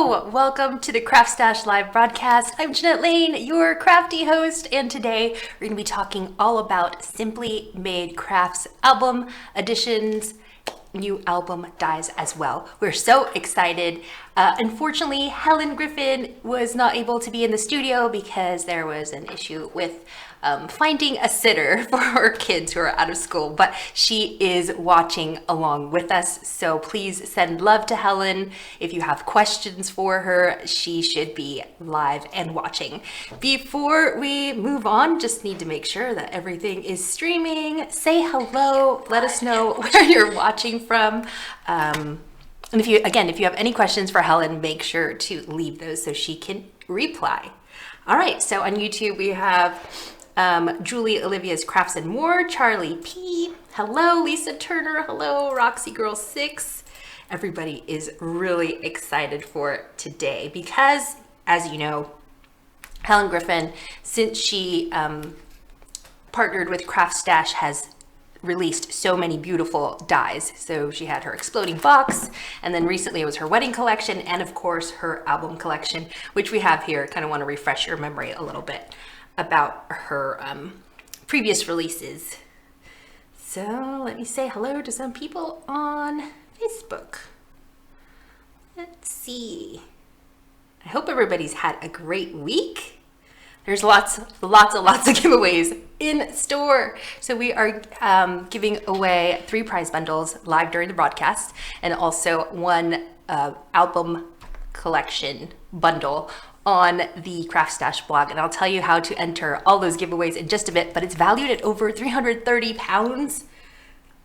Hello, welcome to the CraftStash live broadcast. I'm Jeanette Lane, your crafty host, and today we're going to be talking all about Simply Made Crafts album editions, new album dies as well. We're so excited. Unfortunately, Helen Griffin was not able to be in the studio because there was an issue with finding a sitter for her kids who are out of school, but she is watching along with us. So please send love to Helen. If you have questions for her, she should be live and watching. Before we move on, just need to make sure that everything is streaming. Say hello, let us know where you're watching from. And if you have any questions for Helen, make sure to leave those so she can reply. All right, so on YouTube we have Julie Olivia's Crafts and More, Charlie P. Hello, Lisa Turner. Hello, Roxy Girl 6. Everybody is really excited for today because, as you know, Helen Griffin, since she partnered with CraftStash, has released so many beautiful dies. So she had her exploding box, and then recently it was her wedding collection, and of course her album collection, which we have here. Kind of want to refresh your memory a little bit about her previous releases. So let me say hello to some people on Facebook. Let's see. I hope everybody's had a great week. There's lots of giveaways in store. So we are giving away 3 prize bundles live during the broadcast, and also one album collection bundle on the CraftStash blog. And I'll tell you how to enter all those giveaways in just a bit, but it's valued at over 330 pounds.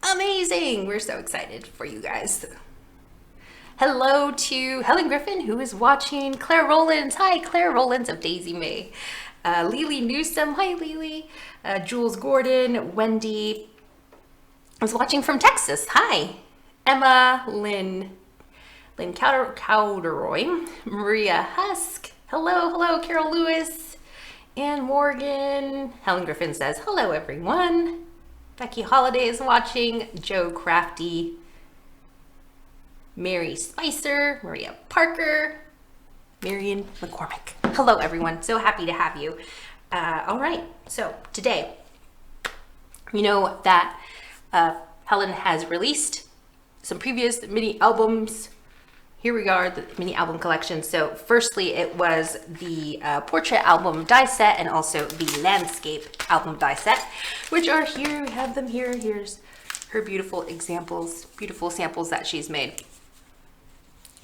Amazing. We're so excited for you guys. Hello to Helen Griffin, who is watching. Claire Rollins. Hi, Claire Rollins of Daisy May. Lily Newsom. Hi, Lily. Jules Gordon. Wendy is watching from Texas. Hi. Emma. Lynn Cowderoy. Maria Husk. Hello, Carol Lewis. Ann Morgan. Helen Griffin says, hello, everyone. Becky Holiday is watching. Joe Crafty. Mary Spicer. Maria Parker. Marion McCormick. Hello, everyone. So happy to have you. All right. So today, you know that Helen has released some previous mini albums. Here we are, the mini album collection. So firstly, it was the portrait album die set and also the landscape album die set, which are here. We have them here. Here's her beautiful examples, beautiful samples that she's made.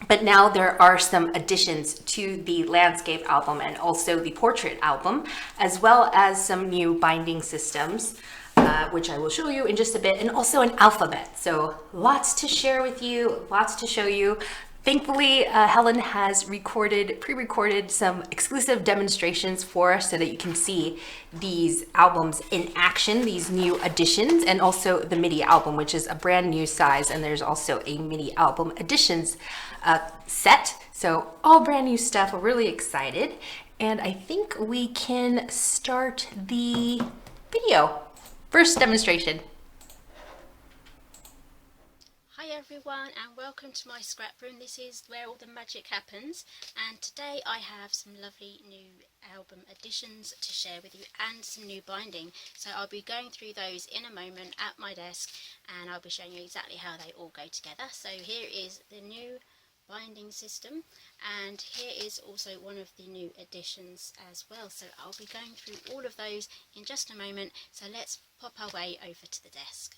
But now there are some additions to the landscape album and also the portrait album, as well as some new binding systems, which I will show you in just a bit, and also an alphabet. So lots to share with you, lots to show you. Thankfully, Helen has pre-recorded some exclusive demonstrations for us so that you can see these albums in action, these new additions, and also the Midi album, which is a brand new size. And there's also a Midi album editions set. So all brand new stuff. We're really excited. And I think we can start the video. First demonstration. Hi everyone, and welcome to my scrap room. This is where all the magic happens, and today I have some lovely new album additions to share with you and some new binding. So I'll be going through those in a moment at my desk, and I'll be showing you exactly how they all go together. So here is the new binding system, and here is also one of the new additions as well. So I'll be going through all of those in just a moment, so let's pop our way over to the desk.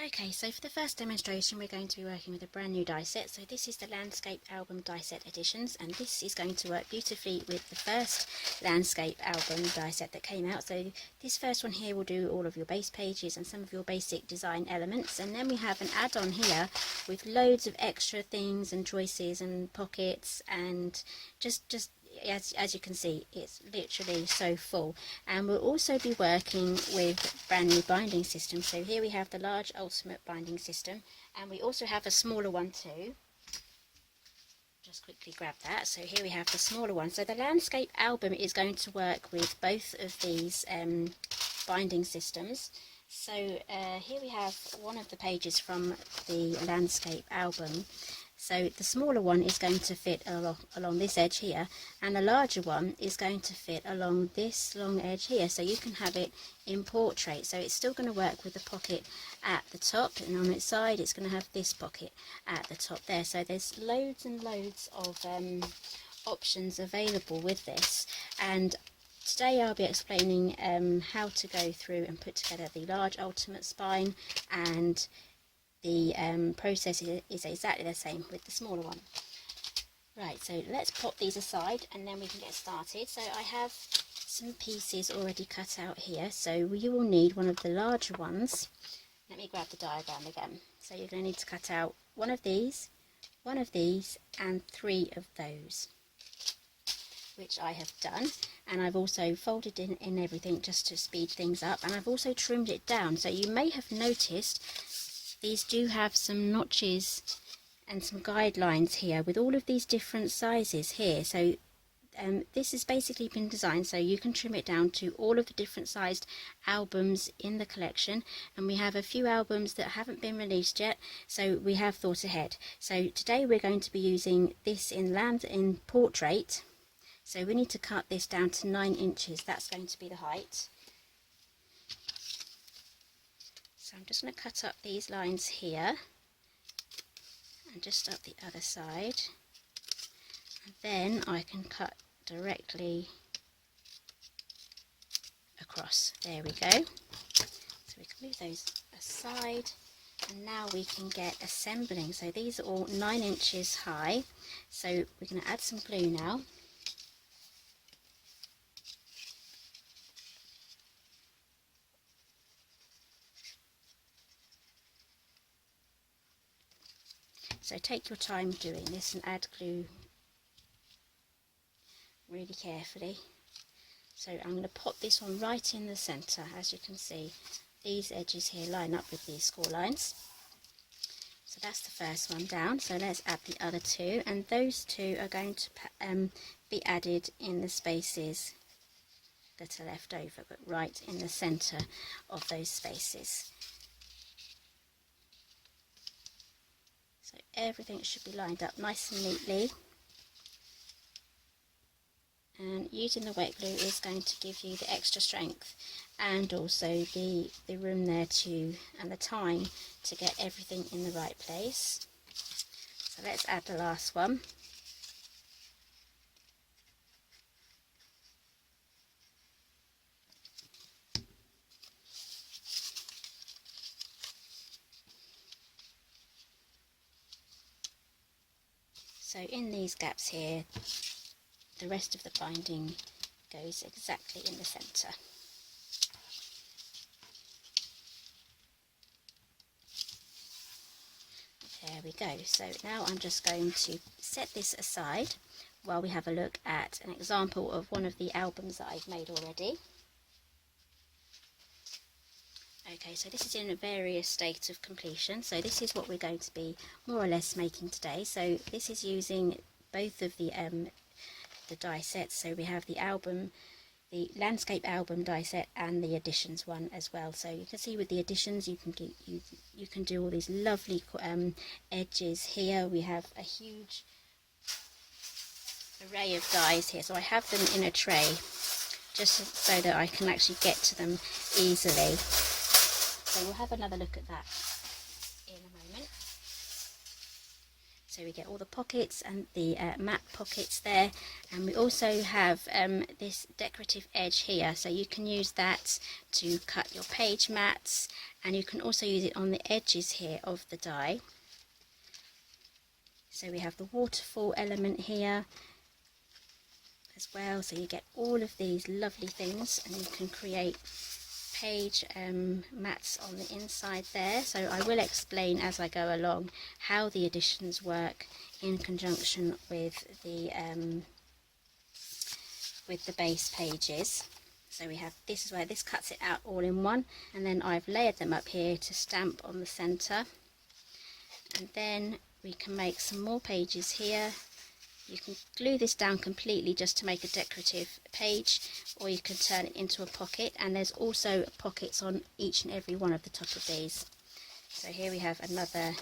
Okay, so for the first demonstration we're going to be working with a brand new die set. So this is the Landscape Album die set editions, and this is going to work beautifully with the first Landscape Album die set that came out. So this first one here will do all of your base pages and some of your basic design elements, and then we have an add-on here with loads of extra things and choices and pockets, and just as you can see, it's literally so full. And we'll also be working with brand new binding systems. So here we have the large ultimate binding system, and we also have a smaller one too. Just quickly grab that. So here we have the smaller one. So the landscape album is going to work with both of these binding systems. So here we have one of the pages from the landscape album. So the smaller one is going to fit along this edge here, and the larger one is going to fit along this long edge here. So you can have it in portrait. So it's still going to work with the pocket at the top, and on its side it's going to have this pocket at the top there. So there's loads and loads of options available with this, and today I'll be explaining how to go through and put together the large ultimate spine, and the process is exactly the same with the smaller one. Right, so let's pop these aside and then we can get started. So I have some pieces already cut out here, so you will need one of the larger ones. Let me grab the diagram again. So you're going to need to cut out one of these, and 3 of those, which I have done. And I've also folded in everything just to speed things up, and I've also trimmed it down. So you may have noticed these do have some notches and some guidelines here with all of these different sizes here. So this has basically been designed so you can trim it down to all of the different sized albums in the collection, and we have a few albums that haven't been released yet, so we have thought ahead. So today we're going to be using this in portrait. So we need to cut this down to 9 inches. That's going to be the height. So I'm just going to cut up these lines here and just up the other side, and then I can cut directly across. There we go. So we can move those aside, and now we can get assembling. So these are all 9 inches high, so we're going to add some glue now. So take your time doing this and add glue really carefully. So I'm going to pop this one right in the centre. As you can see, these edges here line up with these score lines. So that's the first one down. So let's add the other 2, and those 2 are going to be added in the spaces that are left over, but right in the centre of those spaces. So everything should be lined up nice and neatly, and using the wet glue is going to give you the extra strength and also the room there to, and the time to get everything in the right place. So let's add the last one. So in these gaps here, the rest of the binding goes exactly in the centre. There we go. So now I'm just going to set this aside while we have a look at an example of one of the albums that I've made already. Okay, so this is in a various states of completion. So this is what we're going to be more or less making today. So this is using both of the die sets. So we have the landscape album die set and the editions one as well. So you can see with the editions you can do all these lovely edges here. We have a huge array of dies here. So I have them in a tray just so that I can actually get to them easily. So we'll have another look at that in a moment. So we get all the pockets and the matte pockets there, and we also have this decorative edge here, so you can use that to cut your page mats, and you can also use it on the edges here of the die. So we have the waterfall element here as well, so you get all of these lovely things, and you can create page mats on the inside there. So I will explain as I go along how the editions work in conjunction with the base pages. So we have, this is where this cuts it out all in one, and then I've layered them up here to stamp on the centre, and then we can make some more pages here. You can glue this down completely just to make a decorative page, or you can turn it into a pocket, and there's also pockets on each and every one of the top of these. So here we have another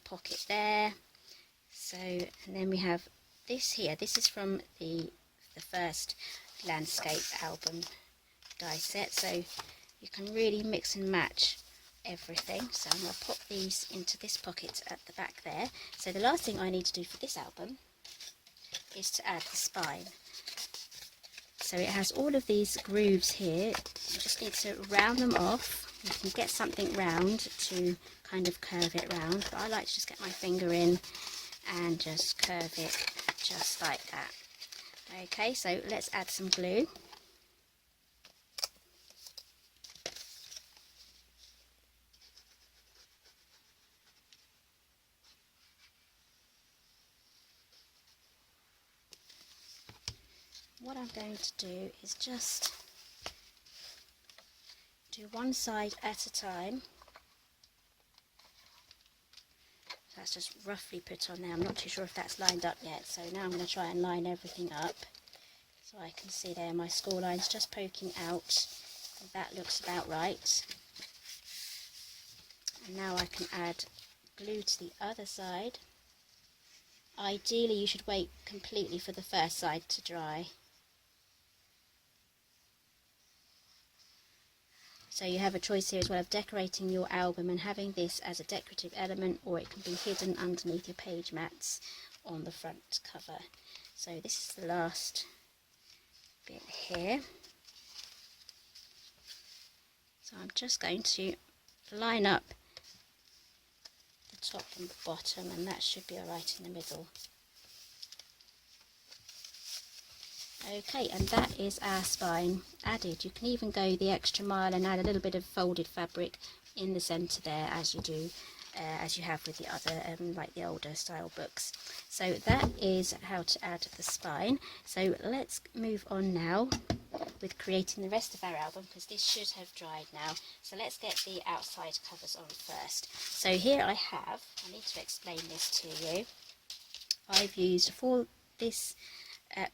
pocket there. So, and then we have this here. This is from the first landscape album die set, so you can really mix and match everything. So I'm going to pop these into this pocket at the back there. So the last thing I need to do for this album is to add the spine. So it has all of these grooves here. You just need to round them off. You can get something round to kind of curve it round, but I like to just get my finger in and just curve it just like that. Okay, so let's add some glue. What I'm going to do is just do one side at a time. That's just roughly put on there. I'm not too sure if that's lined up yet, so now I'm going to try and line everything up. So I can see there my score line's just poking out. That looks about right. And now I can add glue to the other side. Ideally you should wait completely for the first side to dry. So you have a choice here as well of decorating your album and having this as a decorative element, or it can be hidden underneath your page mats on the front cover. So this is the last bit here. So I'm just going to line up the top and the bottom, and that should be alright in the middle. Okay, and that is our spine added. You can even go the extra mile and add a little bit of folded fabric in the centre there, as you do, as you have with the other, like the older style books. So that is how to add the spine. So let's move on now with creating the rest of our album, because this should have dried now. So let's get the outside covers on first. So here I need to explain this to you. I've used for this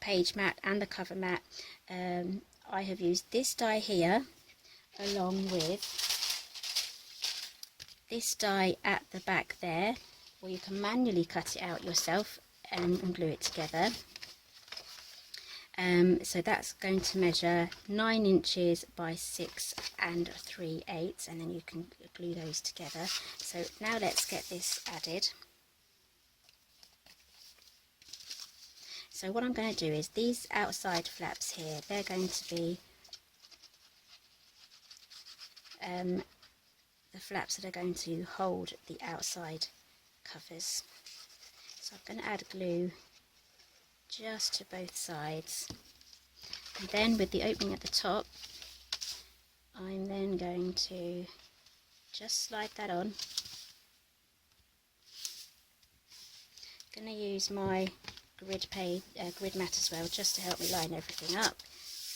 page mat and the cover mat, I have used this die here along with this die at the back there, or you can manually cut it out yourself and glue it together. So that's going to measure 9 inches by 6 3/8, and then you can glue those together. So now let's get this added. So what I'm going to do is these outside flaps here, they're going to be the flaps that are going to hold the outside covers. So I'm going to add glue just to both sides. And then with the opening at the top, I'm then going to just slide that on. I'm going to use my grid mat as well, just to help me line everything up.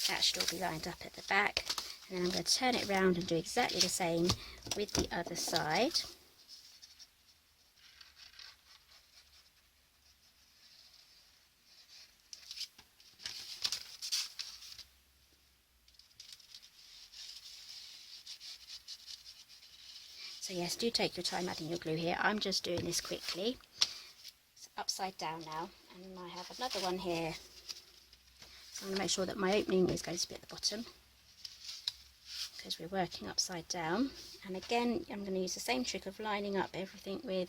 That should all be lined up at the back, and then I'm going to turn it round and do exactly the same with the other side. So yes, do take your time adding your glue here. I'm just doing this quickly. It's upside down now, and I have another one here. So I'm going to make sure that my opening is going to be at the bottom, because we're working upside down. And again, I'm going to use the same trick of lining up everything with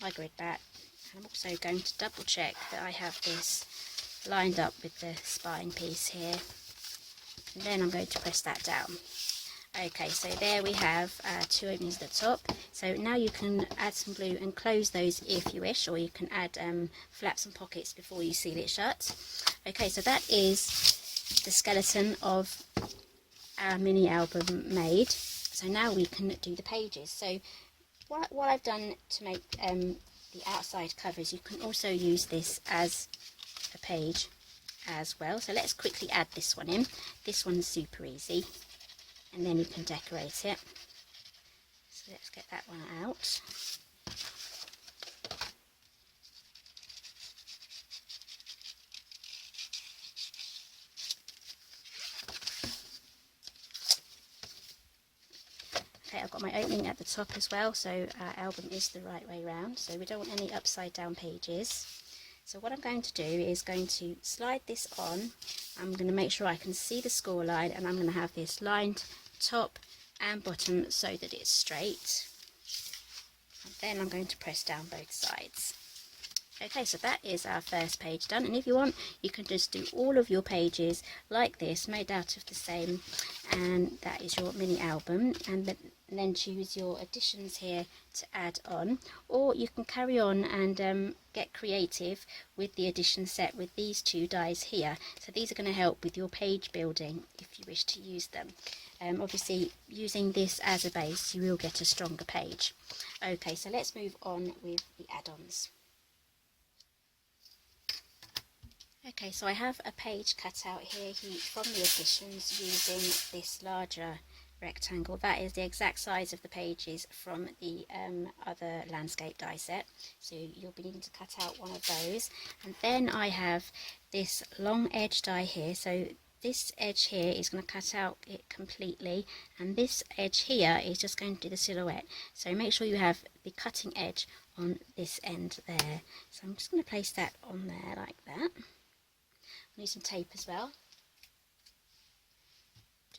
my grid mat. I'm also going to double check that I have this lined up with the spine piece here, and then I'm going to press that down. Okay, so there we have 2 openings at the top. So now you can add some glue and close those if you wish, or you can add flaps and pockets before you seal it shut. Okay, so that is the skeleton of our mini album made. So now we can do the pages. So what I've done to make the outside covers, you can also use this as a page as well. So let's quickly add this one in. This one's super easy, and then you can decorate it. So let's get that one out. Okay, I've got my opening at the top as well, so our album is the right way round, so we don't want any upside down pages. So what I'm going to do is going to slide this on. I'm going to make sure I can see the score line, and I'm going to have this lined top and bottom so that it's straight. And then I'm going to press down both sides. Okay, so that is our first page done, and if you want you can just do all of your pages like this, made out of the same, and that is your mini album, and then choose your additions here to add on, or you can carry on and get creative with the addition set with these two dies here. So these are going to help with your page building if you wish to use them. Obviously using this as a base you will get a stronger page. Okay, so let's move on with the add-ons. Okay, so I have a page cut out here from the additions using this larger rectangle. That is the exact size of the pages from the other landscape die set, so you'll be needing to cut out one of those. And then I have this long edge die here, so this edge here is going to cut out it completely, and this edge here is just going to do the silhouette. So make sure you have the cutting edge on this end there. So I'm just going to place that on there like that. I need some tape as well,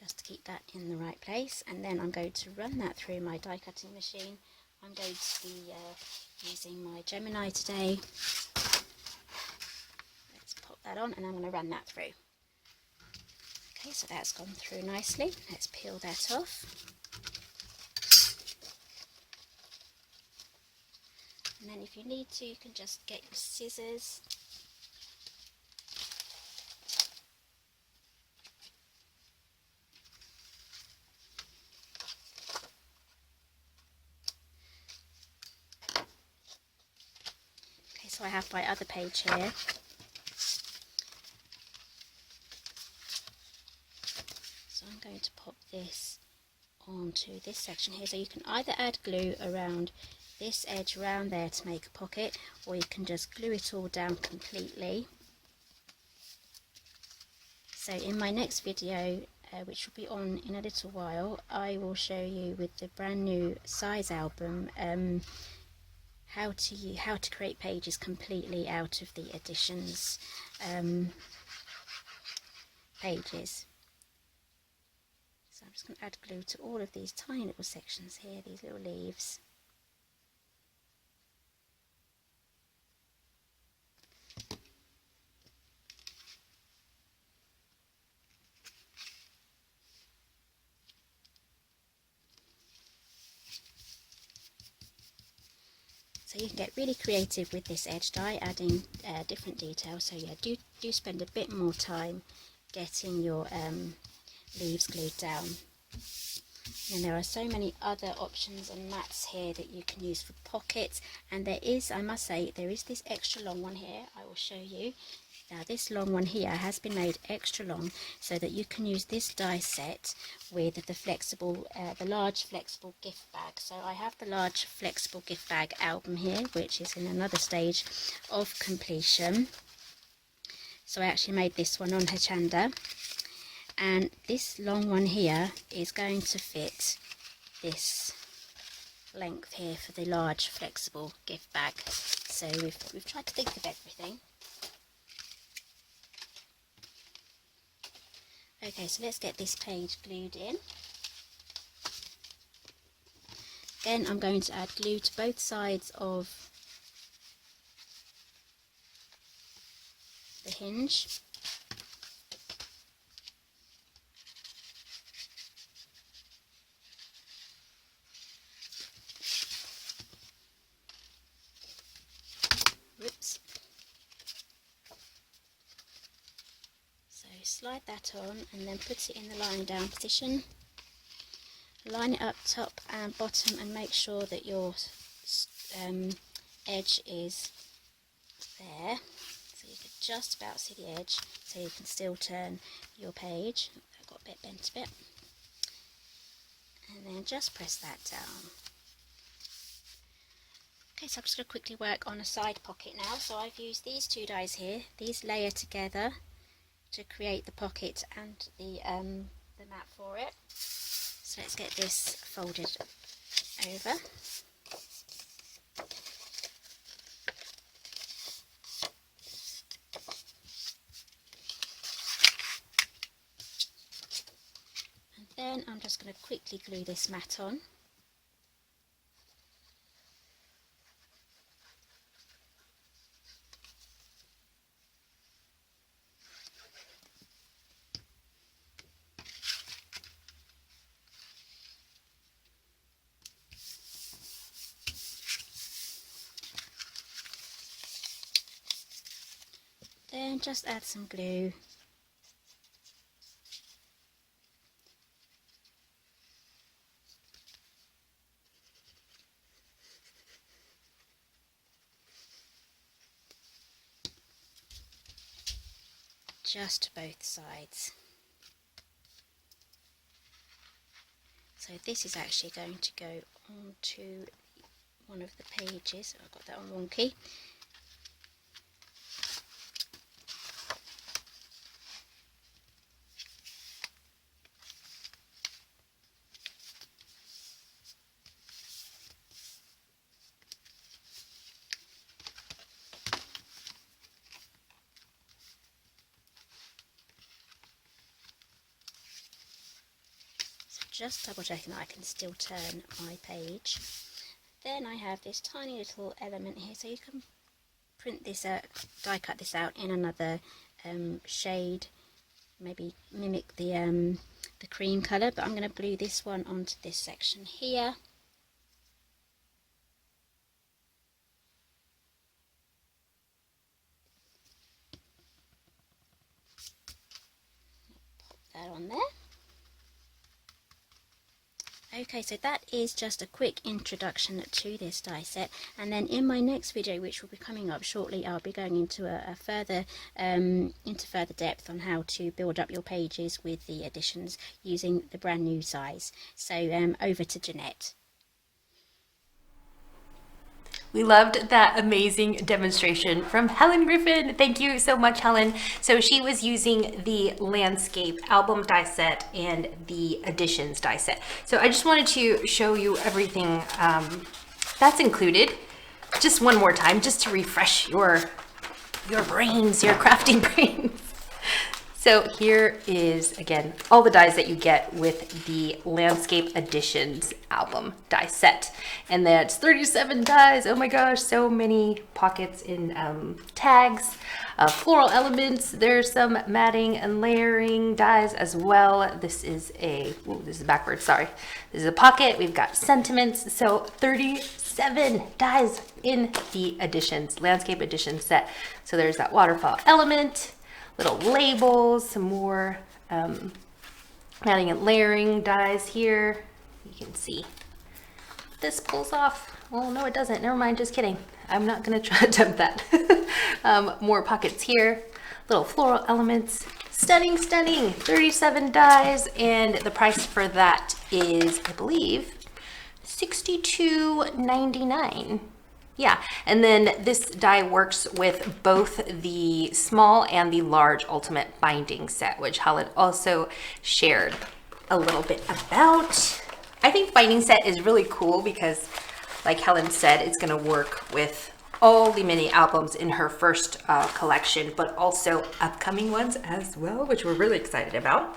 just to keep that in the right place, and then I'm going to run that through my die cutting machine. I'm going to be using my Gemini today. Let's pop that on and I'm going to run that through. Okay, so that's gone through nicely. Let's peel that off. And then if you need to, you can just get your scissors . So I have my other page here. So I'm going to pop this onto this section here. So you can either add glue around this edge around there to make a pocket, or you can just glue it all down completely. So in my next video, which will be on in a little while, I will show you with the brand new size album how to create pages completely out of the additions pages. So I'm just going to add glue to all of these tiny little sections here, these little leaves. So you can get really creative with this edge die, adding different details. So yeah, do spend a bit more time getting your leaves glued down. And there are so many other options and mats here that you can use for pockets. And there is, I must say, there is this extra long one here. I will show you. Now this long one here has been made extra long so that you can use this die set with the flexible, the large flexible gift bag. So I have the large flexible gift bag album here, which is in another stage of completion. So I actually made this one on Hachanda, and this long one here is going to fit this length here for the large flexible gift bag. So we've tried to think of everything. Okay, so let's get this page glued in. Again, I'm going to add glue to both sides of the hinge. Whoops. Slide that on and then put it in the lying down position. Line it up top and bottom and make sure that your edge is there, so you can just about see the edge, so you can still turn your page. I've got a bit bent a bit, and then just press that down. Okay, so I'm just going to quickly work on a side pocket now. So I've used these two dies here. These layer together to create the pocket and the mat for it. So let's get this folded over. And then I'm just going to quickly glue this mat on. Then just add some glue. Just to both sides. So this is actually going to go onto one of the pages. I've got that on wonky. Just double checking that I can still turn my page. Then I have this tiny little element here, so you can print this out, die cut this out in another shade, maybe mimic the cream colour, but I'm going to glue this one onto this section here. Pop that on there. Okay, so that is just a quick introduction to this die set, and then in my next video, which will be coming up shortly, I'll be going into further depth on how to build up your pages with the additions using the brand new size. So over to Jeanette. We loved that amazing demonstration from Helen Griffin. Thank you so much, Helen. So she was using the landscape album die set and the additions die set. So I just wanted to show you everything that's included just one more time, just to refresh your brains, your crafting brains. So here is, again, all the dies that you get with the Landscape Editions album die set. And that's 37 dies. Oh my gosh, so many pockets in tags, floral elements. There's some matting and layering dies as well. This is this is backwards, sorry. This is a pocket. We've got sentiments. So 37 dies in the Editions, Landscape Edition set. So there's that waterfall element, little labels, some more matting and layering dies here. You can see this pulls off. Well, no, it doesn't. Never mind, just kidding. I'm not gonna try to attempt that. More pockets here, little floral elements. Stunning, stunning, 37 dies, and the price for that is, I believe, $62.99. Yeah, and then this die works with both the small and the large ultimate binding set, which Helen also shared a little bit about. I think the binding set is really cool because, like Helen said, it's going to work with all the mini albums in her first collection, but also upcoming ones as well, which we're really excited about.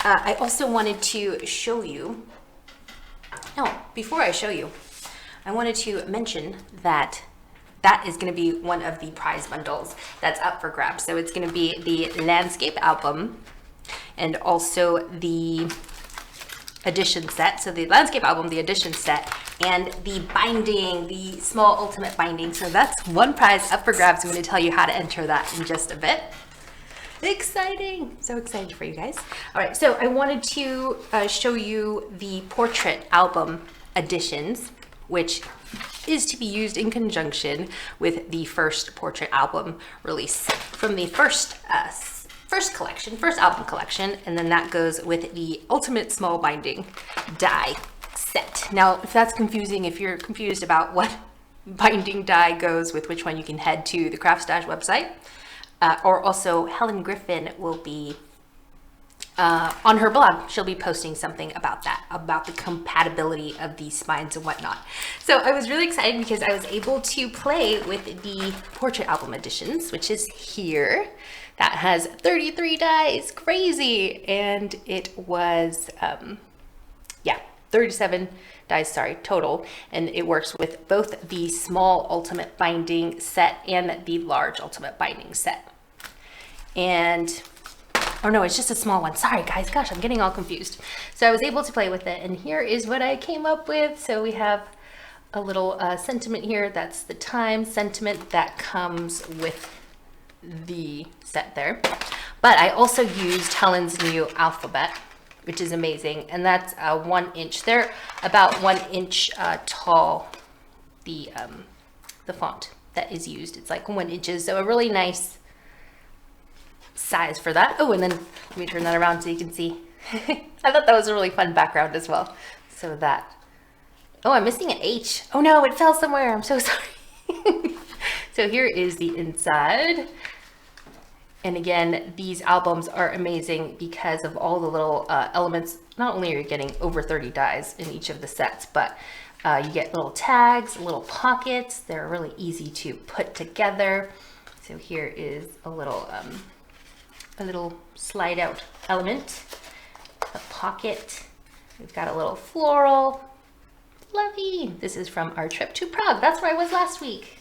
I also wanted to show you, before I show you, I wanted to mention that that is going to be one of the prize bundles that's up for grabs. So it's going to be the landscape album and also the edition set. So the landscape album, the edition set, and the binding, the small ultimate binding. So that's one prize up for grabs. I'm going to tell you how to enter that in just a bit. Exciting! So excited for you guys. All right, so I wanted to show you the portrait album editions, which is to be used in conjunction with the first portrait album release from the first album collection, and then that goes with the ultimate small binding die set. Now, if that's confusing, if you're confused about what binding die goes with which one, you can head to the CraftStash website, or also Helen Griffin will be on her blog. She'll be posting something about that, about the compatibility of these spines and whatnot. So I was really excited because I was able to play with the portrait album editions, which is here. That has 33 dies, crazy. And it was, 37 dies, sorry, total. And it works with both the small ultimate binding set and the large ultimate binding set. And, oh no, it's just a small one. Sorry guys, gosh, I'm getting all confused. So I was able to play with it, and here is what I came up with. So we have a little sentiment here. That's the time sentiment that comes with the set there. But I also used Helen's new alphabet, which is amazing. And that's 1 inch. They're about 1 inch tall, the font that is used. It's like 1 inch, so a really nice size for that. Oh, and then let me turn that around so you can see. I thought that was a really fun background as well. So that, oh, I'm missing an H. Oh no, it fell somewhere. I'm so sorry. So here is the inside. And again, these albums are amazing because of all the little elements. Not only are you getting over 30 dies in each of the sets, but you get little tags, little pockets. They're really easy to put together. So here is a little slide out element, a pocket. We've got a little floral, fluffy. This is from our trip to Prague. That's where I was last week.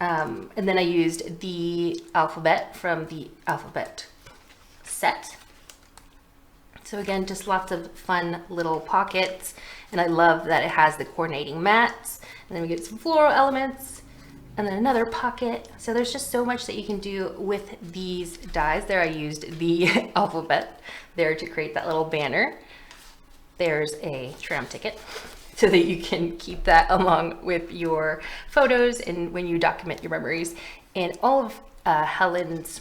And then I used the alphabet from the alphabet set. So again, just lots of fun little pockets. And I love that it has the coordinating mats. And then we get some floral elements and then another pocket. So there's just so much that you can do with these dies. There I used the alphabet there to create that little banner. There's a tram ticket, so that you can keep that along with your photos and when you document your memories. And all of Helen's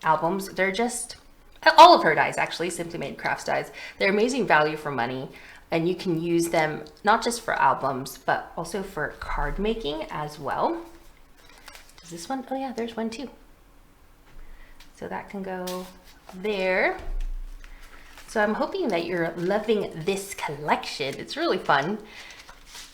albums, they're just, all of her dies actually, Simply Made Crafts dies, they're amazing value for money. And you can use them not just for albums, but also for card making as well. Does this one, oh yeah, there's one too. So that can go there. So I'm hoping that you're loving this collection. It's really fun.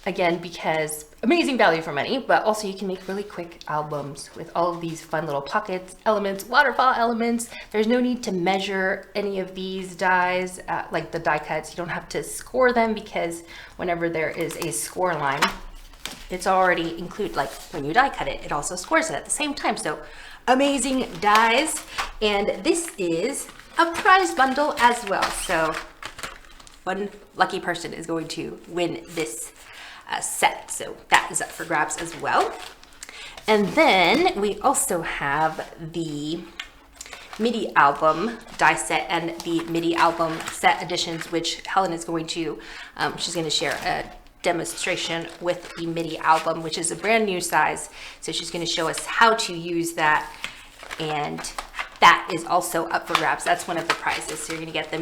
Again, because amazing value for money, but also you can make really quick albums with all of these fun little pockets, elements, waterfall elements. There's no need to measure any of these dies, like the die cuts. You don't have to score them because whenever there is a score line, it's already included. Like when you die cut it, it also scores it at the same time. So amazing dies. And this is a prize bundle as well. So one lucky person is going to win this set. So that is up for grabs as well. And then we also have the Midi album die set and the Midi album set editions, which Helen is going to, she's going to share a demonstration with the Midi album, which is a brand new size. So she's going to show us how to use that, and that is also up for grabs. That's one of the prizes. So you're going to get the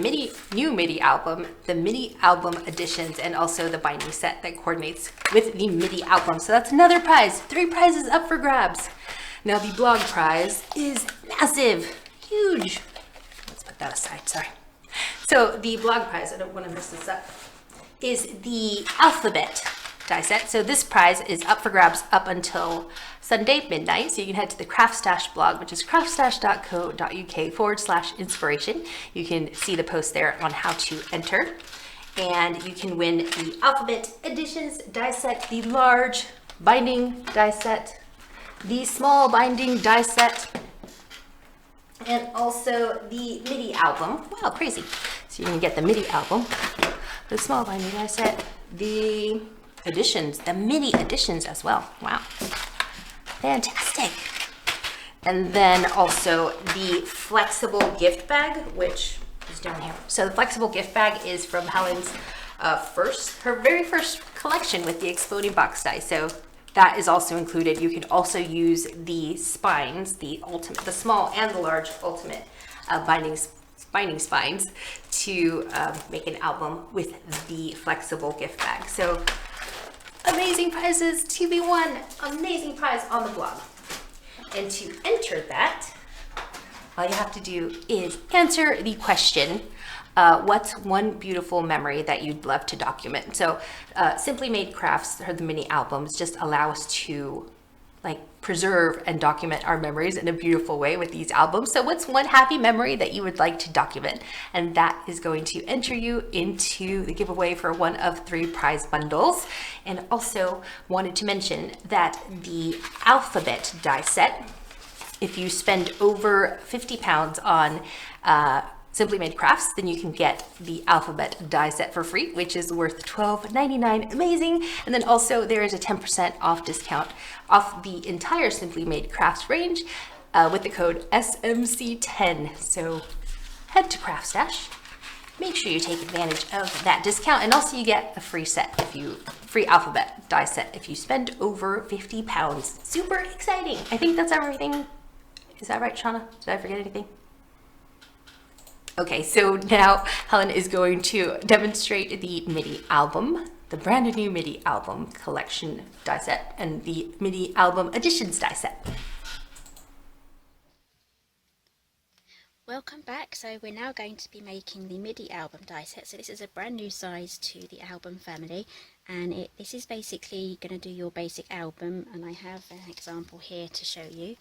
new Midi album, the Midi album editions, and also the binding set that coordinates with the Midi album. So that's another prize. 3 prizes up for grabs. Now the blog prize is massive, huge. Let's put that aside, sorry. So the blog prize, I don't want to mess this up, is the alphabet die set. So this prize is up for grabs up until Sunday midnight. So you can head to the CraftStash blog, which is craftstash.co.uk/inspiration. You can see the post there on how to enter. And you can win the alphabet editions die set, the large binding die set, the small binding die set, and also the Midi album. Wow, crazy. So you can get the Midi album, the small binding die set, the editions, the Midi editions as well. Wow. Fantastic. And then also the flexible gift bag, which is down here. So the flexible gift bag is from Helen's her very first collection with the exploding box die. So that is also included. You can also use the spines, the small and the large ultimate binding spines to make an album with the flexible gift bag. So amazing prizes to be won. Amazing prize on the blog. And to enter that, All you have to do is answer the question, what's one beautiful memory that you'd love to document? So Simply Made Crafts, or the mini albums, just allow us to preserve and document our memories in a beautiful way with these albums. So what's one happy memory that you would like to document? And that is going to enter you into the giveaway for one of 3 prize bundles. And also wanted to mention that the alphabet die set, if you spend over £50 on Simply Made Crafts, then you can get the alphabet die set for free, which is worth $12.99. Amazing. And then also there is a 10% off discount off the entire Simply Made Crafts range with the code SMC10. So head to CraftStash. Make sure you take advantage of that discount, and also you get a free free alphabet die set if you spend over £50. Super exciting. I think that's everything. Is that right, Shauna? Did I forget anything? Okay, so now Helen is going to demonstrate the MIDI album, the brand new MIDI album collection die set, and the MIDI album editions die set. Welcome back. So we're now going to be making the MIDI album die set. So this is a brand new size to the album family, and this is basically going to do your basic album, and I have an example here to show you.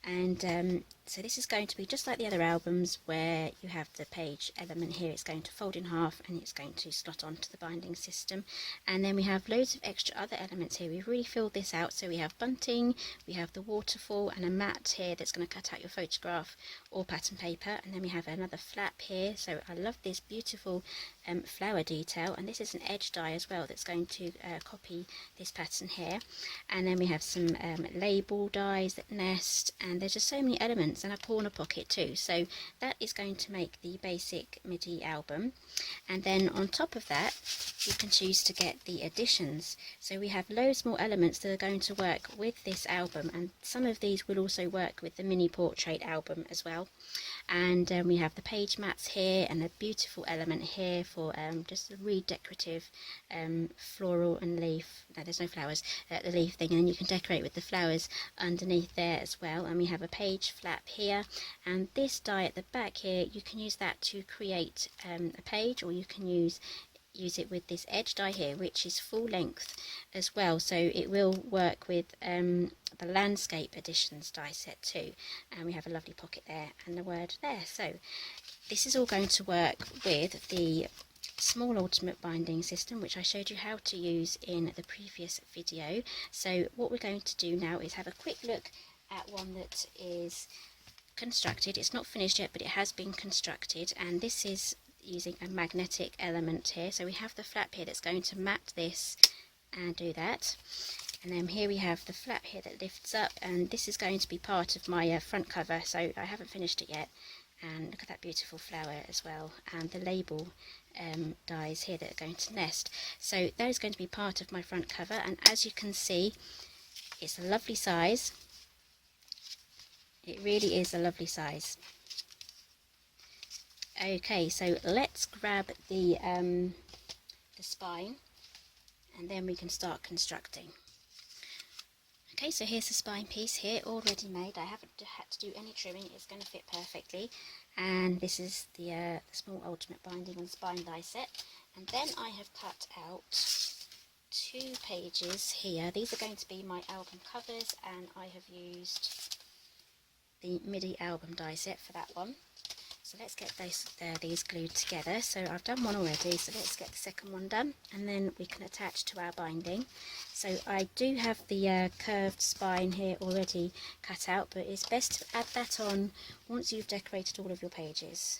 And so this is going to be just like the other albums, where you have the page element here. It's going to fold in half and it's going to slot onto the binding system, and then we have loads of extra other elements here. We've really filled this out, so we have bunting, we have the waterfall, and a mat here that's going to cut out your photograph or pattern paper, and then we have another flap here. So I love this beautiful flower detail, and this is an edge die as well that's going to copy this pattern here. And then we have some label dies that nest, and there's just so many elements, and a corner pocket too. So that is going to make the basic MIDI album. And then on top of that, you can choose to get the additions. So we have loads more elements that are going to work with this album, and some of these will also work with the mini portrait album as well. And we have the page mats here, and a beautiful element here for just a really decorative floral and leaf. No, there's no flowers, the leaf thing, and then you can decorate with the flowers underneath there as well. And we have a page flap here, and this die at the back here, you can use that to create a page, or you can use it with this edge die here, which is full length as well, so it will work with the landscape editions die set too. And we have a lovely pocket there and the word there. So this is all going to work with the small ultimate binding system, which I showed you how to use in the previous video. So what we're going to do now is have a quick look at one that is constructed. It's not finished yet, but it has been constructed, and this is using a magnetic element here. So we have the flap here that's going to mat this and do that, and then here we have the flap here that lifts up, and this is going to be part of my front cover. So I haven't finished it yet, and look at that beautiful flower as well, and the label dies here that are going to nest. So that is going to be part of my front cover, and as you can see, it's a lovely size. It really is a lovely size. Okay, so let's grab the spine, and then we can start constructing. Okay, so here's the spine piece here, already made. I haven't had to do any trimming. It's going to fit perfectly. And this is the small ultimate binding on spine die set. And then I have cut out 2 pages here. These are going to be my album covers, and I have used the MIDI album die set for that one. So let's get these glued together. So I've done one already, so let's get the second one done, and then we can attach to our binding. So I do have the curved spine here already cut out, but it's best to add that on once you've decorated all of your pages.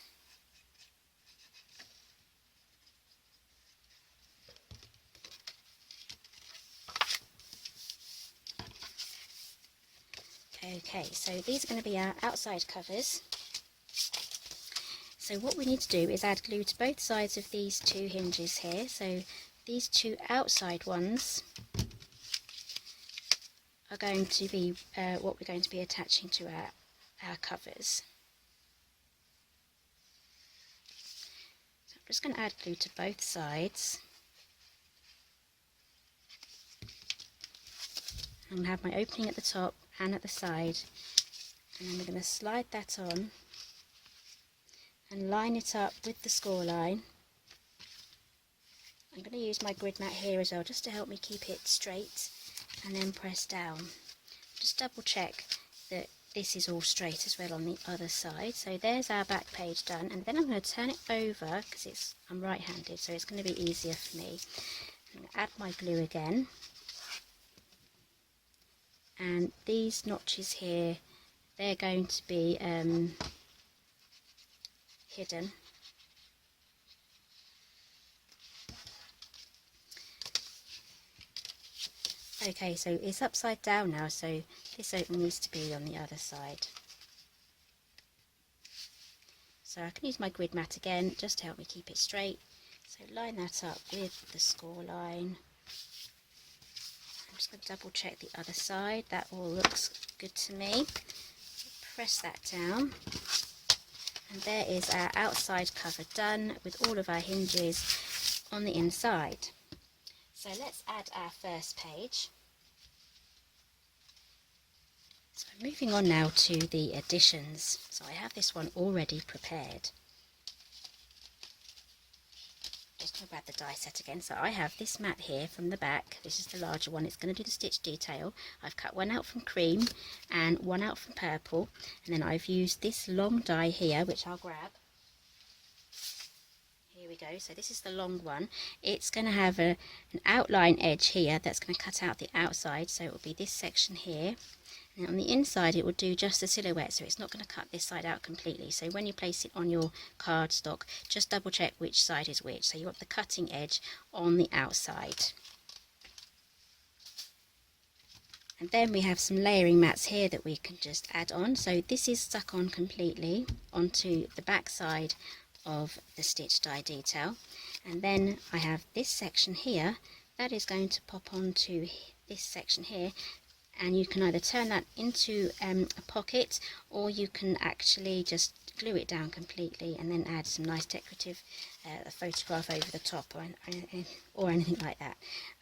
Okay, so these are going to be our outside covers. So what we need to do is add glue to both sides of these 2 hinges here. So these 2 outside ones are going to be what we're going to be attaching to our covers. So I'm just going to add glue to both sides. I'm going to have my opening at the top and at the side, and then we're going to slide that on and line it up with the score line. I'm going to use my grid mat here as well, just to help me keep it straight, and then press down. Just double check that this is all straight as well on the other side. So there's our back page done, and then I'm going to turn it over because I'm right-handed, so it's going to be easier for me. I'm going to add my glue again, and these notches here, they're going to be hidden. Okay, so it's upside down now, so this opening needs to be on the other side. So I can use my grid mat again just to help me keep it straight. So line that up with the score line. I'm just going to double check the other side. That all looks good to me. Press that down. And there is our outside cover done with all of our hinges on the inside. So let's add our first page. So moving on now to the additions. So I have this one already prepared. Just going to grab the die set again. So I have this mat here from the back. This is the larger one. It's going to do the stitch detail. I've cut one out from cream and one out from purple. And then I've used this long die here, which I'll grab. Here we go. So this is the long one. It's going to have an outline edge here that's going to cut out the outside. So it will be this section here. And on the inside it will do just a silhouette, so it's not going to cut this side out completely. So when you place it on your cardstock, just double check which side is which. So you want the cutting edge on the outside. And then we have some layering mats here that we can just add on. So this is stuck on completely onto the back side of the stitch die detail. And then I have this section here that is going to pop onto this section here. And you can either turn that into a pocket, or you can actually just glue it down completely and then add some nice decorative photograph over the top, or anything like that.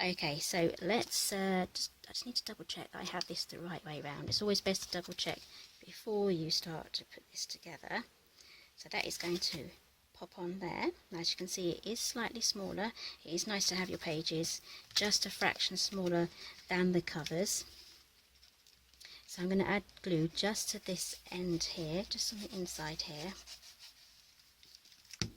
Okay, so let's I just need to double check that I have this the right way around. It's always best to double check before you start to put this together. So that is going to pop on there. As you can see, it is slightly smaller. It is nice to have your pages just a fraction smaller than the covers. So I'm going to add glue just to this end here, just on the inside here. I'm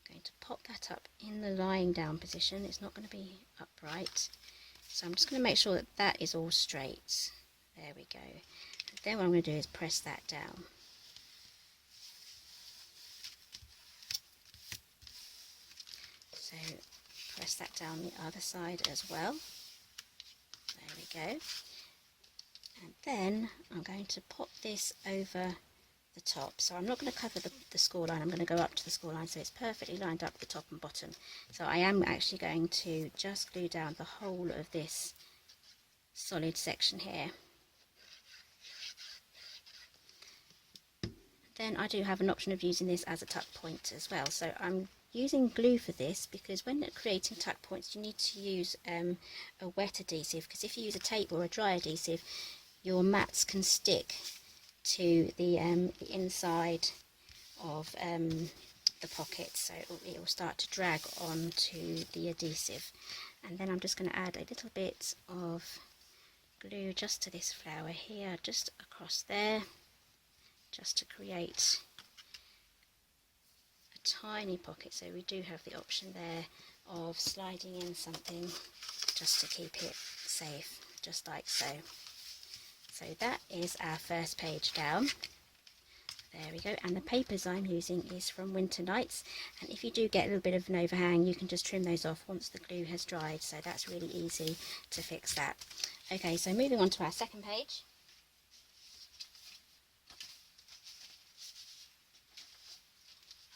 going to pop that up in the lying down position. It's not going to be upright. So I'm just going to make sure that that is all straight. There we go. And then what I'm going to do is press that down. So press that down the other side as well. There we go. And then I'm going to pop this over the top. So I'm not going to cover the score line. I'm going to go up to the score line so it's perfectly lined up the top and bottom. So I am actually going to just glue down the whole of this solid section here. Then I do have an option of using this as a tuck point as well. So I'm using glue for this because when creating tuck points you need to use a wet adhesive, because if you use a tape or a dry adhesive your mats can stick to the inside of the pocket, so it will start to drag onto the adhesive. And then I'm just going to add a little bit of glue just to this flower here, just across there, just to create a tiny pocket. So we do have the option there of sliding in something just to keep it safe, just like so. So that is our first page down. There we go. And the papers I'm using is from Winter Nights, and if you do get a little bit of an overhang you can just trim those off once the glue has dried, so that's really easy to fix that. Okay, so moving on to our second page.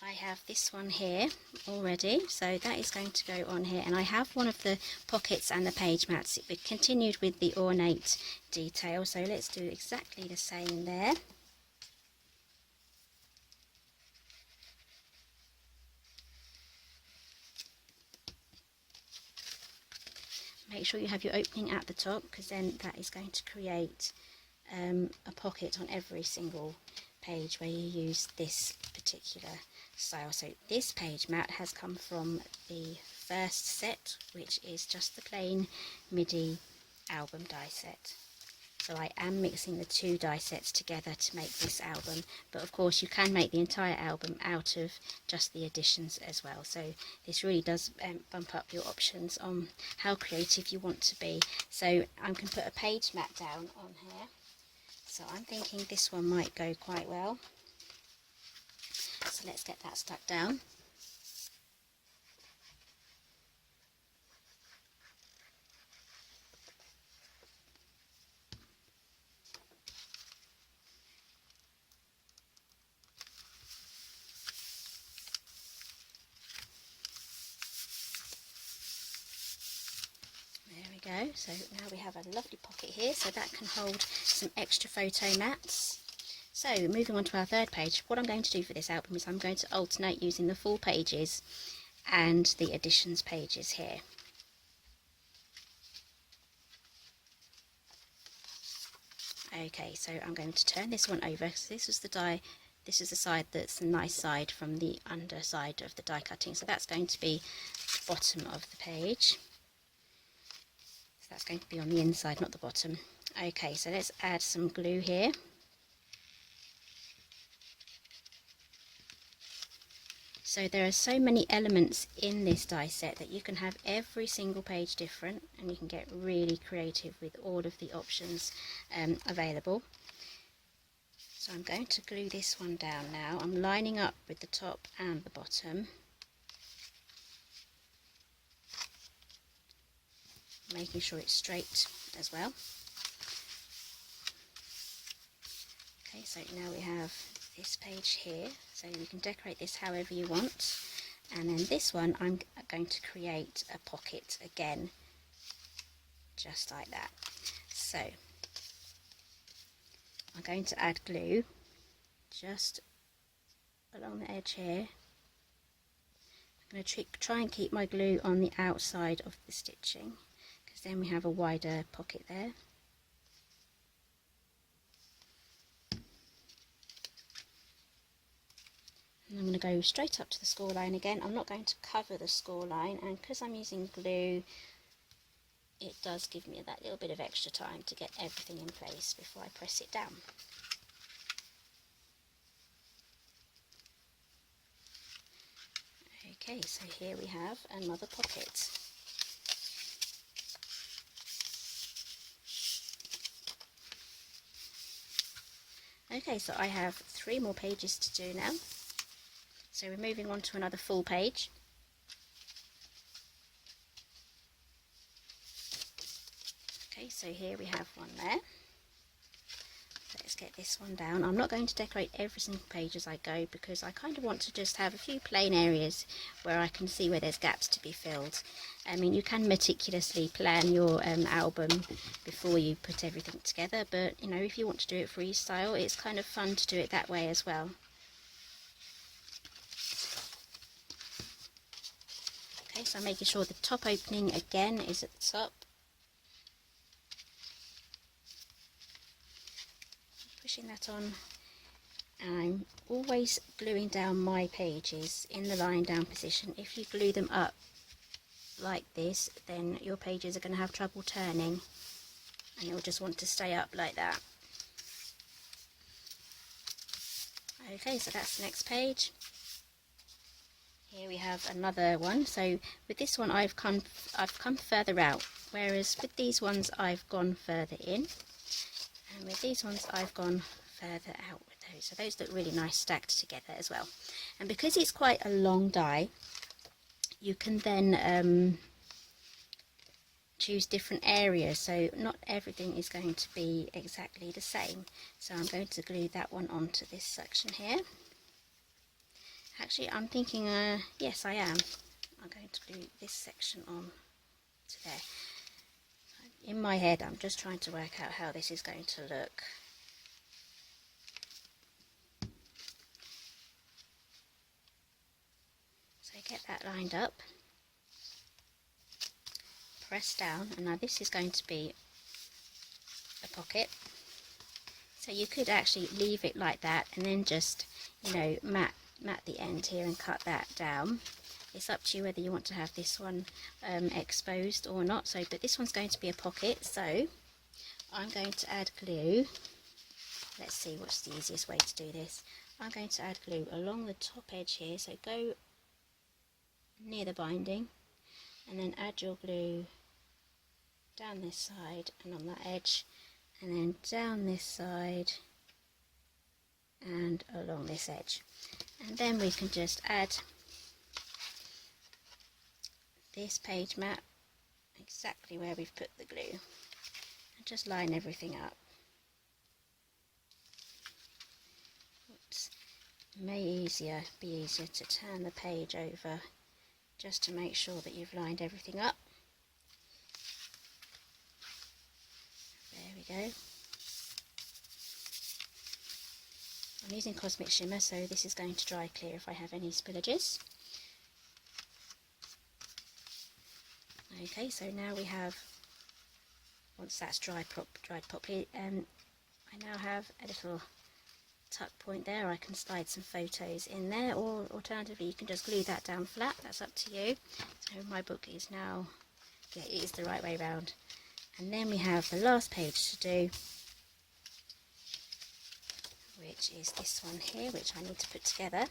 I have this one here already, so that is going to go on here, and I have one of the pockets and the page mats. It continued with the ornate detail, so let's do exactly the same there. Make sure you have your opening at the top, because then that is going to create a pocket on every single page where you use this particular style. So this page mat has come from the first set, which is just the plain Midi album die set. So I am mixing the two die sets together to make this album, but of course you can make the entire album out of just the additions as well. So this really does bump up your options on how creative you want to be. So I'm going to put a page mat down on here. So I'm thinking this one might go quite well. So let's get that stuck down. There we go. So now we have a lovely pocket here, so that can hold some extra photo mats. So moving on to our third page, what I'm going to do for this album is I'm going to alternate using the full pages and the additions pages here. Okay, so I'm going to turn this one over. So this is the die. This is the side that's the nice side from the underside of the die cutting. So that's going to be the bottom of the page. So that's going to be on the inside, not the bottom. Okay, so let's add some glue here. So there are so many elements in this die set that you can have every single page different, and you can get really creative with all of the options available. So I'm going to glue this one down now. I'm lining up with the top and the bottom, making sure it's straight as well. Okay, so now we have this page here, so you can decorate this however you want. And then this one I'm going to create a pocket again, just like that. So I'm going to add glue just along the edge here. I'm going to try and keep my glue on the outside of the stitching, because then we have a wider pocket there. And I'm going to go straight up to the score line again. I'm not going to cover the score line, and because I'm using glue, it does give me that little bit of extra time to get everything in place before I press it down. Okay, so here we have another pocket. Okay, so I have 3 more pages to do now. So we're moving on to another full page. Okay, so here we have one there. So let's get this one down. I'm not going to decorate every single page as I go, because I kind of want to just have a few plain areas where I can see where there's gaps to be filled. I mean, you can meticulously plan your album before you put everything together, but you know, if you want to do it freestyle, it's kind of fun to do it that way as well. Okay, so I'm making sure the top opening again is at the top. Pushing that on, and I'm always gluing down my pages in the lying down position. If you glue them up like this, then your pages are going to have trouble turning, and you'll just want to stay up like that. Okay, so that's the next page. Here we have another one. So with this one I've come further out, whereas with these ones I've gone further in, and with these ones I've gone further out with those. So those look really nice stacked together as well. And because it's quite a long die, you can then choose different areas, so not everything is going to be exactly the same. So I'm going to glue that one onto this section here. Actually, I'm thinking, yes I am. I'm going to glue this section on to there. In my head I'm just trying to work out how this is going to look. So get that lined up, press down, and now this is going to be a pocket. So you could actually leave it like that and then just, you know, mat the end here and cut that down. It's up to you whether you want to have this one exposed or not. So, but this one's going to be a pocket, so I'm going to add glue. Let's see what's the easiest way to do this. I'm going to add glue along the top edge here, so go near the binding and then add your glue down this side and on that edge, and then down this side and along this edge, and then we can just add this page mat exactly where we've put the glue and just line everything up. Oops. It may be easier to turn the page over just to make sure that you've lined everything up. There we go. I'm using Cosmic Shimmer, so this is going to dry clear if I have any spillages. Okay, so now we have, once that's dried properly, I now have a little tuck point there. I can slide some photos in there, or alternatively you can just glue that down flat. That's up to you. So my book is now, yeah, it is the right way round. And then we have the last page to do, which is this one here, which I need to put together.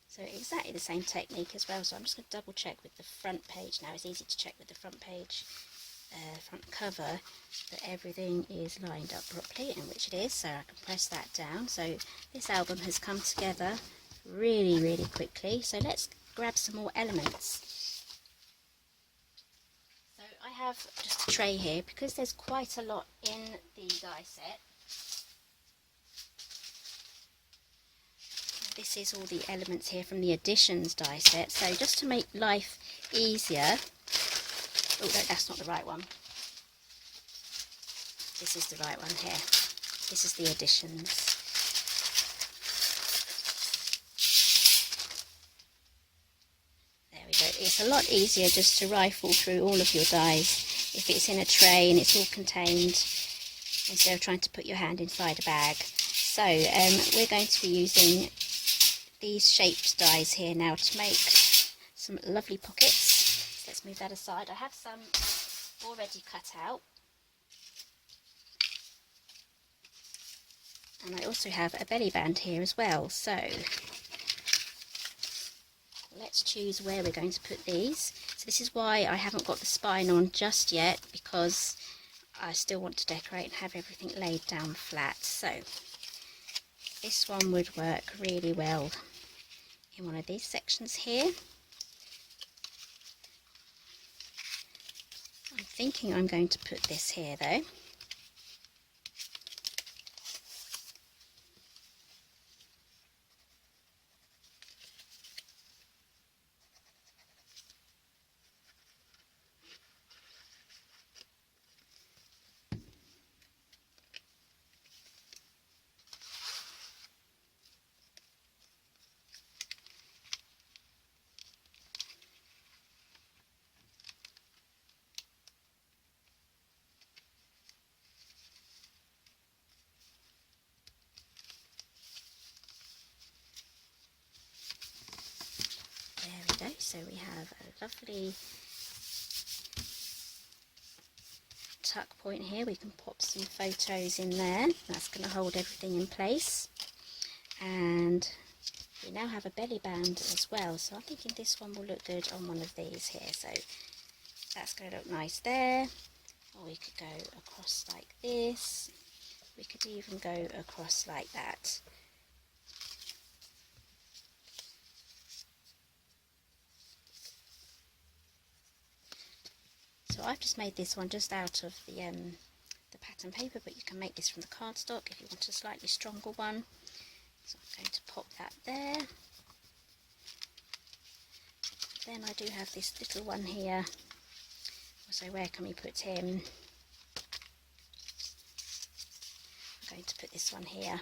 So exactly the same technique as well, so I'm just going to double check with the front page now. It's easy to check with the front page, front cover, that everything is lined up properly, and which it is, so I can press that down. So this album has come together really quickly, so let's grab some more elements. So I have just a tray here, because there's quite a lot in the die set. This is all the elements here from the Additions die set, so just to make life easier, oh no, that's not the right one, this is the right one here, this is the Additions. There we go. It's a lot easier just to rifle through all of your dies if it's in a tray and it's all contained, instead of trying to put your hand inside a bag. So we're going to be using these shaped dies here now to make some lovely pockets. Let's move that aside. I have some already cut out, and I also have a belly band here as well. So let's choose where we're going to put these. So this is why I haven't got the spine on just yet, because I still want to decorate and have everything laid down flat. So this one would work really well in one of these sections here. I'm thinking I'm going to put this here though. So we have a lovely tuck point here. We can pop some photos in there. That's going to hold everything in place. And we now have a belly band as well. So I'm thinking this one will look good on one of these here. So that's going to look nice there. Or we could go across like this. We could even go across like that. So I've just made this one just out of the pattern paper, but you can make this from the cardstock if you want a slightly stronger one. So I'm going to pop that there. Then I do have this little one here. So where can we put him? I'm going to put this one here.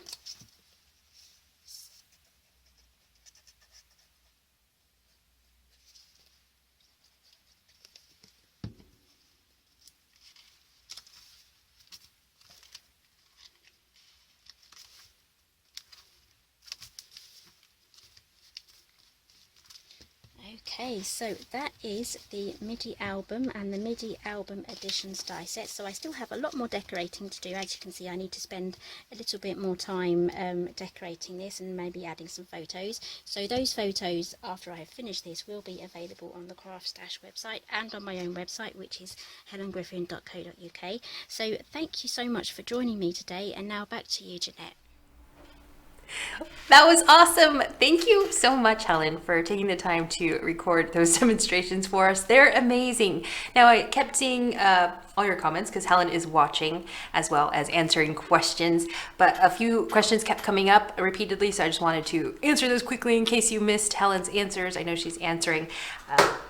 Okay, so that is the Midi album and the Midi album editions die set. So I still have a lot more decorating to do. As you can see, I need to spend a little bit more time decorating this and maybe adding some photos. So those photos, after I have finished this, will be available on the CraftStash website and on my own website, which is helengriffin.co.uk. So thank you so much for joining me today, and now back to you, Jeanette. That was awesome. Thank you so much, Helen, for taking the time to record those demonstrations for us. They're amazing. Now, I kept seeing all your comments because Helen is watching as well as answering questions, but a few questions kept coming up repeatedly, so I just wanted to answer those quickly in case you missed Helen's answers. I know she's answering,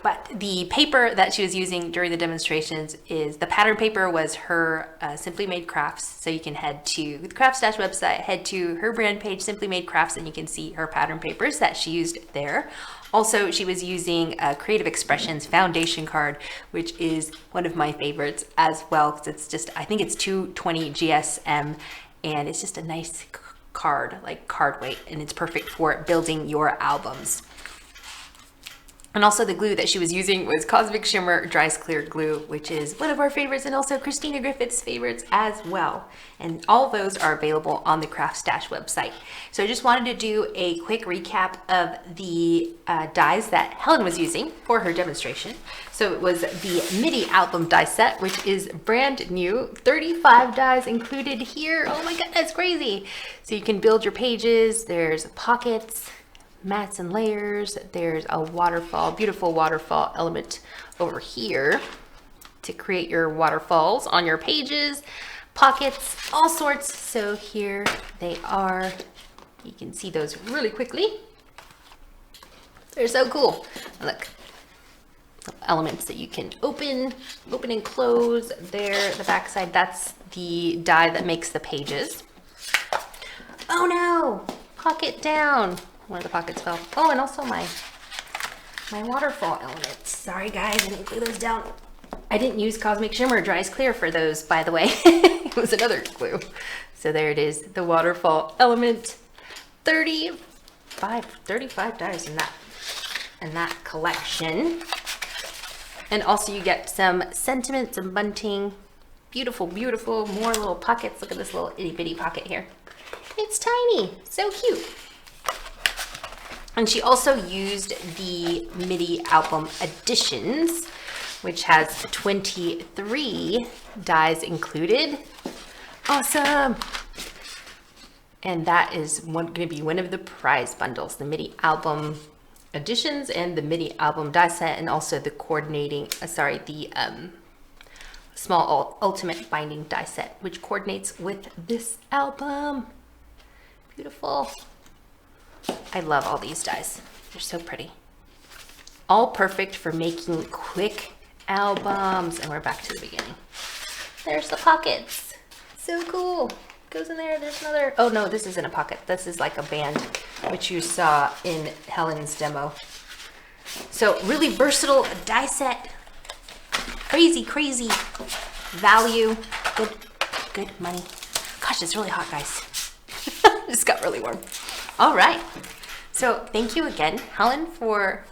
but the paper that she was using during the demonstrations is the pattern paper was her Simply Made Crafts. So you can head to the CraftStash website, head to her brand page, Simply Made Crafts, and you can see her pattern papers that she used there. Also, she was using a Creative Expressions foundation card, which is one of my favorites as well, because it's just, I think it's 220 GSM, and it's just a nice card, like card weight, and it's perfect for building your albums. And also the glue that she was using was Cosmic Shimmer Dries Clear Glue, which is one of our favorites, and also Christina Griffith's favorites as well. And all those are available on the CraftStash website. So I just wanted to do a quick recap of the dies that Helen was using for her demonstration. So it was the Midi album die set, which is brand new, 35 dies included here. Oh my god, that's crazy. So you can build your pages, there's pockets, mats and layers, there's a waterfall, beautiful waterfall element over here to create your waterfalls on your pages, pockets, all sorts. So here they are. You can see those really quickly. They're so cool. Look, elements that you can open and close. There, the back side, that's the die that makes the pages. Oh no, pocket down. One of the pockets fell. Oh, and also my waterfall elements. Sorry guys, I didn't glue those down. I didn't use Cosmic Shimmer Dries Clear for those, by the way. It was another glue. So there it is, the waterfall element. 35 dies in that collection. And also you get some sentiments and bunting. Beautiful, beautiful. More little pockets. Look at this little itty bitty pocket here. It's tiny, so cute. And she also used the Midi album editions, which has 23 dies included. Awesome. And that is going to be one of the prize bundles, the Midi album editions and the Midi album die set, and also the coordinating, small ultimate binding die set, which coordinates with this album. Beautiful. I love all these dies. They're so pretty. All perfect for making quick albums. And we're back to the beginning. There's the pockets. So cool. Goes in there. There's another. Oh no, this isn't a pocket. This is like a band, which you saw in Helen's demo. So really versatile die set. Crazy, crazy value. Good money. Gosh, it's really hot, guys. Just got really warm. All right. So thank you again, Helen, for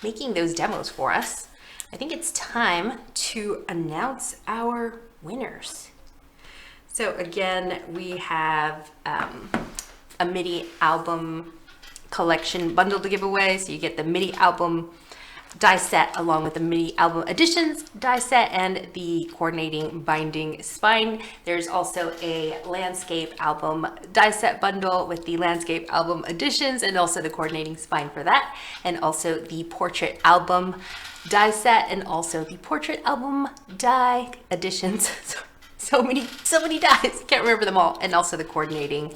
making those demos for us. I think it's time to announce our winners. So again, we have a Midi album collection bundle to give away. So you get the Midi album die set along with the Midi album editions die set and the coordinating binding spine. There's also a landscape album die set bundle with the landscape album editions and also the coordinating spine for that, and also the portrait album die set and also the portrait album die editions. So many dies, can't remember them all, and also the coordinating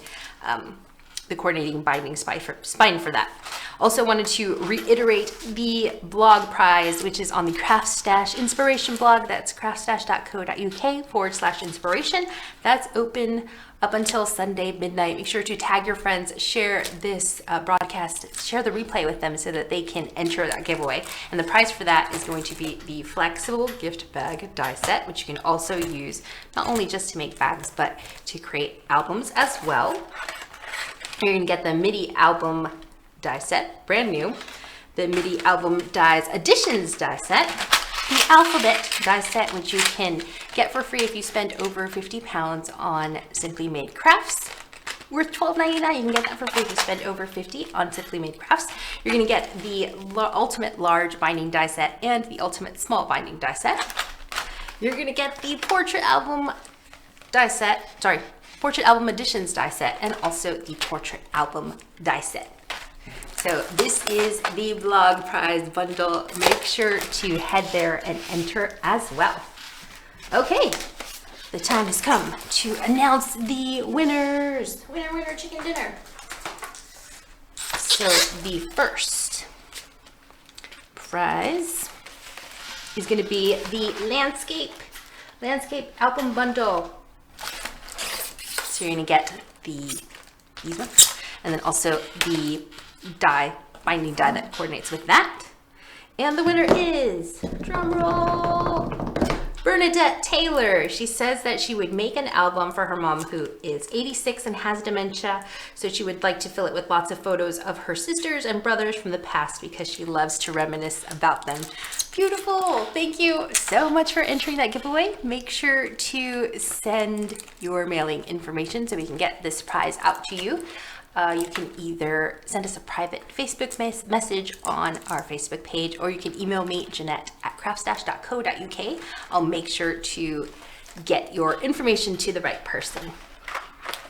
binding spine for that. Also wanted to reiterate the blog prize, which is on the CraftStash inspiration blog. That's craftstash.co.uk/inspiration. That's open up until Sunday midnight. Make sure to tag your friends, share this broadcast, share the replay with them so that they can enter that giveaway. And the prize for that is going to be the flexible gift bag die set, which you can also use not only just to make bags, but to create albums as well. You're going to get the Midi album die set, brand new, the Midi album dies editions die set, the alphabet die set, which you can get for free if you spend over £50 on Simply Made Crafts, worth $12.99. You can get that for free if you spend over $50 on Simply Made Crafts. You're going to get the ultimate large binding die set and the ultimate small binding die set. You're going to get the portrait album die set, portrait album editions die set, and also the portrait album die set. So this is the blog prize bundle. Make sure to head there and enter as well. Okay, the time has come to announce the winners. Winner, chicken dinner. So the first prize is going to be the landscape album bundle. So you're going to get these ones, and then also the binding die that coordinates with that. And the winner is, drum roll, Bernadette Taylor. She says that she would make an album for her mom, who is 86 and has dementia. So she would like to fill it with lots of photos of her sisters and brothers from the past because she loves to reminisce about them. Beautiful. Thank you so much for entering that giveaway. Make sure to send your mailing information so we can get this prize out to you. You can either send us a private Facebook message on our Facebook page, or you can email me, Jeanette@craftstash.co.uk. I'll make sure to get your information to the right person.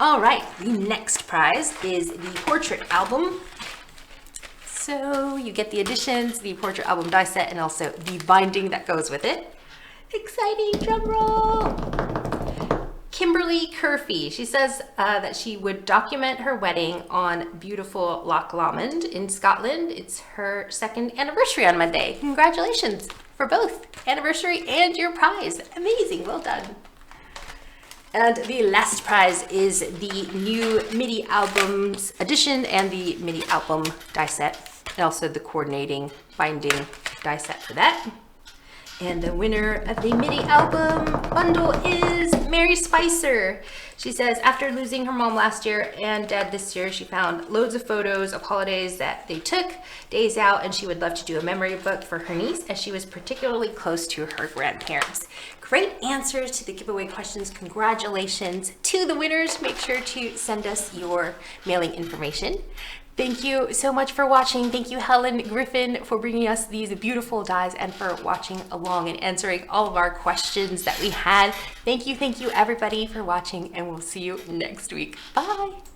All right, the next prize is the portrait album. So you get the editions, the portrait album die set, and also the binding that goes with it. Exciting, drum roll! Kimberly Curfey. She says that she would document her wedding on beautiful Loch Lomond in Scotland. It's her 2nd anniversary on Monday. Congratulations for both anniversary and your prize. Amazing, well done. And the last prize is the new Midi albums edition and the Midi album die set, and also the coordinating binding die set for that. And the winner of the Midi album bundle is Mary Spicer. She says after losing her mom last year and dad this year, she found loads of photos of holidays that they took, days out, and she would love to do a memory book for her niece as she was particularly close to her grandparents. Great answers to the giveaway questions. Congratulations to the winners. Make sure to send us your mailing information. Thank you so much for watching. Thank you, Helen Griffin, for bringing us these beautiful dies and for watching along and answering all of our questions that we had. Thank you, everybody, for watching, and we'll see you next week. Bye.